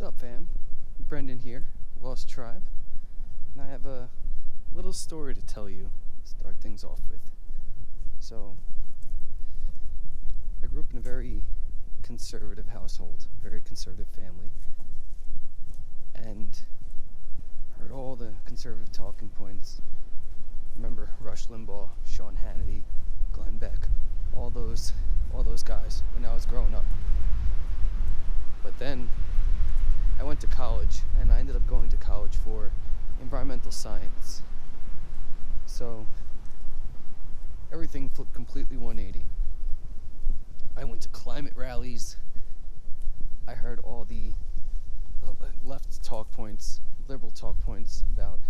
What's up, fam? Brendan here, Lost Tribe, and I have a little story to tell you to start things off with. So, I grew up in a very conservative household, very conservative family, and heard all the conservative talking points. Remember Rush Limbaugh, Sean Hannity, Glenn Beck, all those guys when I was growing up. But then I went to college, and I ended up going to college for environmental science. So everything flipped completely 180. I went to climate rallies. I heard all the left talk points, liberal talk points about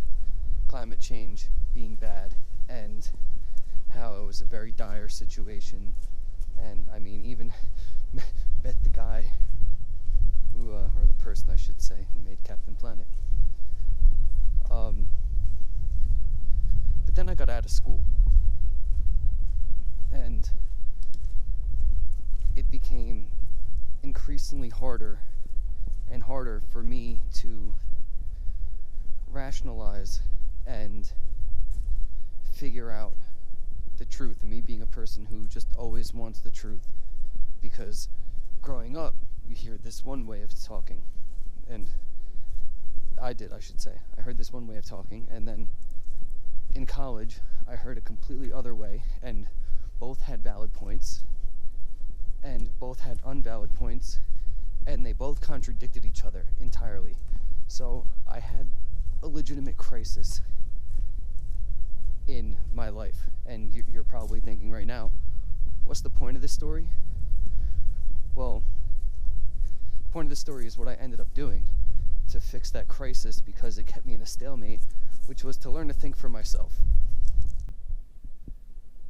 climate change being bad and how it was a very dire situation. And I mean, even met the guy who, or the person I should say, who made Captain Planet. But then I got out of school, and it became increasingly harder and harder for me to rationalize and figure out the truth, and me being a person who just always wants the truth, because growing up you hear this one way of talking, and I heard this one way of talking, and then in college I heard a completely other way, and both had valid points and both had unvalid points, and they both contradicted each other entirely. So I had a legitimate crisis in my life, and you're probably thinking right now, what's the point of this story? Well, the point of the story is what I ended up doing to fix that crisis, because it kept me in a stalemate, which was to learn to think for myself.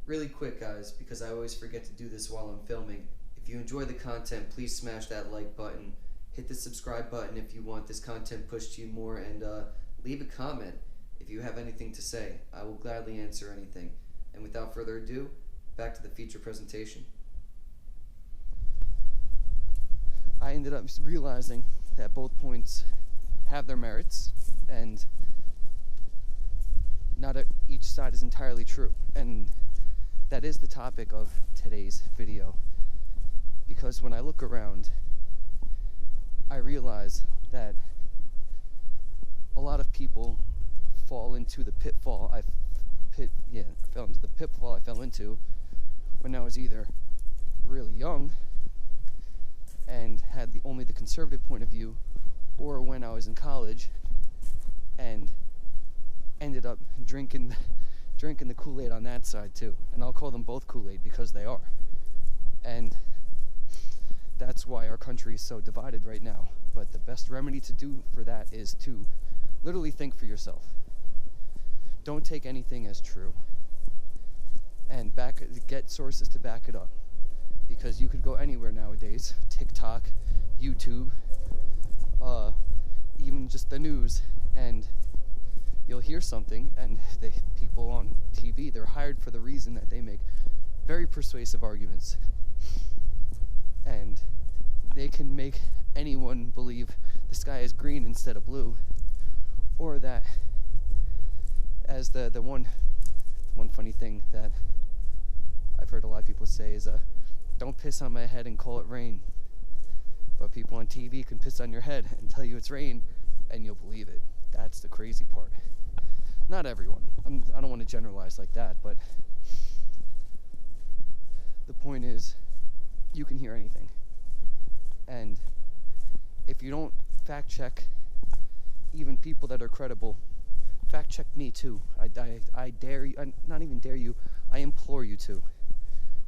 Really quick, guys, because I always forget to do this while I'm filming. If you enjoy the content, please smash that like button, hit the subscribe button if you want this content pushed to you more, and leave a comment if you have anything to say. I will gladly answer anything. And without further ado, back to the feature presentation. I ended up realizing that both points have their merits, and not each side is entirely true. And that is the topic of today's video, because when I look around, I realize that a lot of people fall into the pitfall I fell into when I was either really young and had only the conservative point of view, or when I was in college and ended up drinking the Kool-Aid on that side too. And I'll call them both Kool-Aid because they are. And that's why our country is so divided right now. But the best remedy to do for that is to literally think for yourself. Don't take anything as true, and get sources to back it up, because you could go anywhere nowadays, TikTok, YouTube, even just the news, and you'll hear something, and the people on TV, they're hired for the reason that they make very persuasive arguments, and they can make anyone believe the sky is green instead of blue, or that, as the one funny thing that I've heard a lot of people say is, don't piss on my head and call it rain. But people on TV can piss on your head and tell you it's rain, and you'll believe it. That's the crazy part. Not everyone. I don't want to generalize like that, but the point is, you can hear anything. And if you don't fact check even people that are credible, fact check me too. I dare you, not even dare you, I implore you to.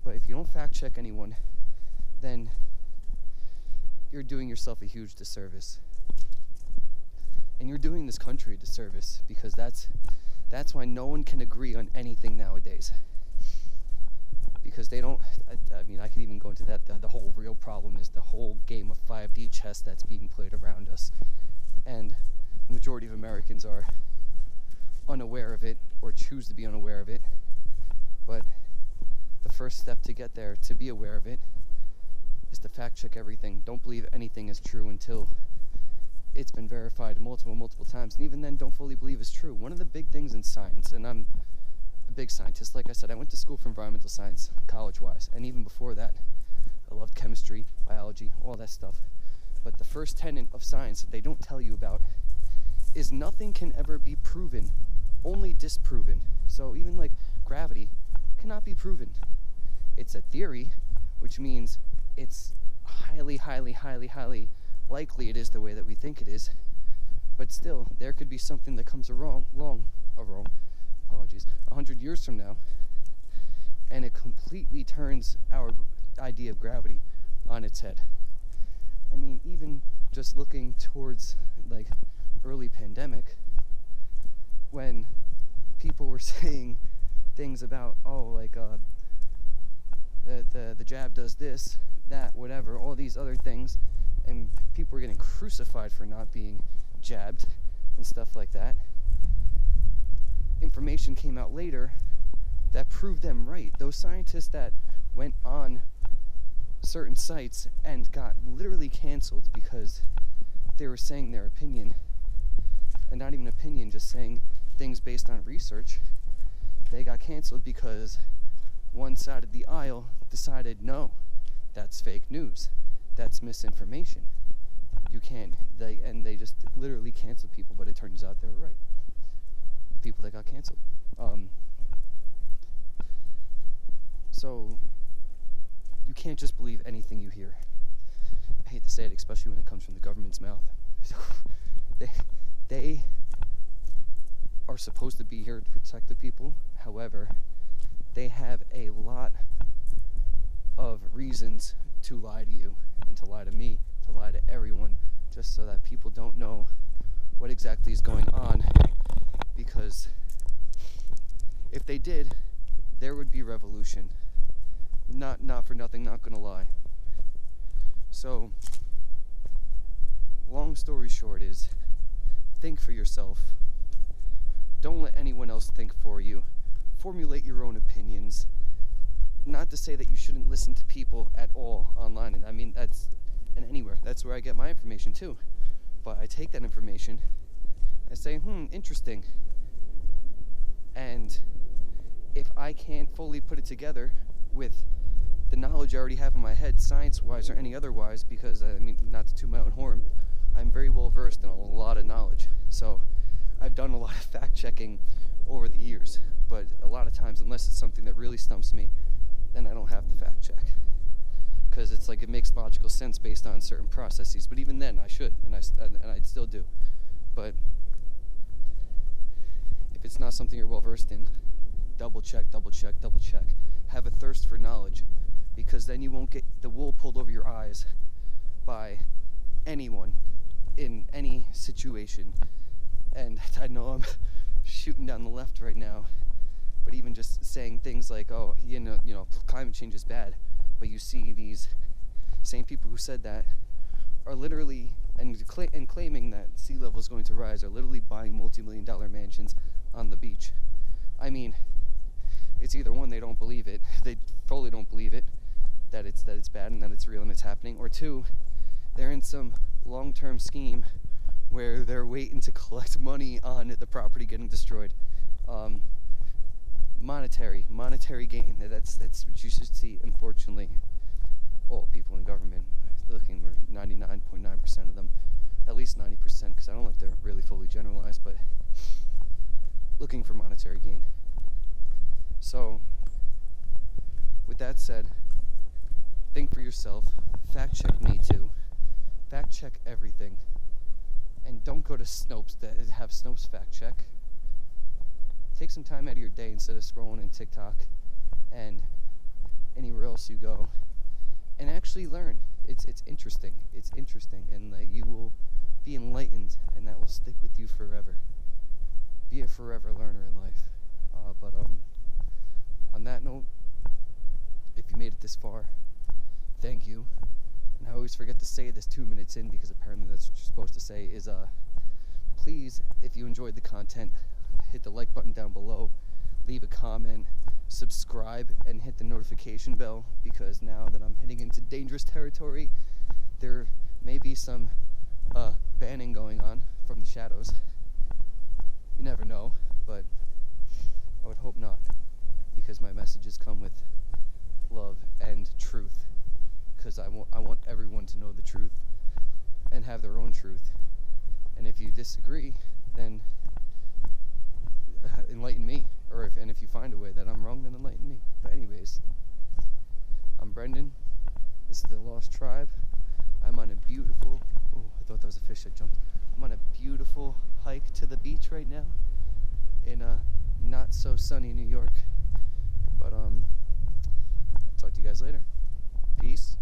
But if you don't fact check anyone, then you're doing yourself a huge disservice. And you're doing this country a disservice, because that's why no one can agree on anything nowadays. Because they don't, I could even go into that. The whole real problem is the whole game of 5D chess that's being played around us. And the majority of Americans are unaware of it, or choose to be unaware of it. But the first step to get there, to be aware of it, is to fact check everything. Don't believe anything is true until it's been verified multiple times, and even then don't fully believe is true. One of the big things in science, and I'm a big scientist, like I said, I went to school for environmental science, college-wise, and even before that, I loved chemistry, biology, all that stuff. But the first tenet of science that they don't tell you about is nothing can ever be proven, only disproven. So even like gravity cannot be proven. It's a theory, which means it's highly likely it is the way that we think it is. But still, there could be something that comes along, 100 years from now, and it completely turns our idea of gravity on its head. I mean, even just looking towards like early pandemic, when people were saying things about the jab does this, that, whatever, all these other things, and people were getting crucified for not being jabbed and stuff like that. Information came out later that proved them right. Those scientists that went on certain sites and got literally canceled because they were saying their opinion, and not even opinion, just saying things based on research, they got canceled because one side of the aisle decided, no, that's fake news, that's misinformation, you can't, and they just literally canceled people. But it turns out they were right, the people that got canceled. So you can't just believe anything you hear. I hate to say it, especially when it comes from the government's mouth. They are supposed to be here to protect the people. However, they have a lot of reasons to lie to you, and to lie to me, to lie to everyone, just so that people don't know what exactly is going on. Because if they did, there would be revolution. Not for nothing, not gonna lie. So, long story short is, think for yourself. Don't let anyone else think for you. Formulate your own opinions. Not to say that you shouldn't listen to people at all online, and I mean that's and anywhere. That's where I get my information too. But I take that information, I say, interesting. And if I can't fully put it together with the knowledge I already have in my head, science-wise or any otherwise, because I mean, not to toot my own horn, I'm very well versed in a lot of knowledge. So I've done a lot of fact-checking over the years, but a lot of times, unless it's something that really stumps me, then I don't have to fact-check, because it's like it makes logical sense based on certain processes. But even then, I should, and I still do. But if it's not something you're well versed in, double check. Have a thirst for knowledge, because then you won't get the wool pulled over your eyes by anyone in any situation. And I know I'm shooting down the left right now, but even just saying things like, oh, you know, climate change is bad, but you see these same people who said that are literally, and claiming that sea level is going to rise, are literally buying multi-million-dollar mansions on the beach. I mean, it's either one, they don't believe it, they fully don't believe it, that it's bad and that it's real and it's happening, or two, they're in some long-term scheme where they're waiting to collect money on the property getting destroyed. Monetary gain. That's what you should see, unfortunately. All people in government, looking for 99.9% of them, at least 90%, because I don't like to really fully generalize, but looking for monetary gain. So, with that said, think for yourself, fact check me too, fact check everything, and don't go to Snopes that have Snopes fact check. Take some time out of your day instead of scrolling in TikTok and anywhere else you go, and actually learn. It's interesting, and you will be enlightened, and that will stick with you forever. Be a forever learner in life. But on that note, if you made it this far, thank you. And I always forget to say this 2 minutes in, because apparently that's what you're supposed to say, is please, if you enjoyed the content, hit the like button down below, leave a comment, subscribe, and hit the notification bell, because now that I'm heading into dangerous territory, there may be some banning going on from the shadows. You never know, but I would hope not, because my messages come with love and truth, because I want everyone to know the truth and have their own truth. And if you disagree, then enlighten me, and if you find a way that I'm wrong, then enlighten me. But anyways, I'm Brendan. This is the Lost Tribe. I'm on a beautiful, oh, I thought that was a fish that jumped. I'm on a beautiful hike to the beach right now in not so sunny New York. But I'll talk to you guys later. Peace.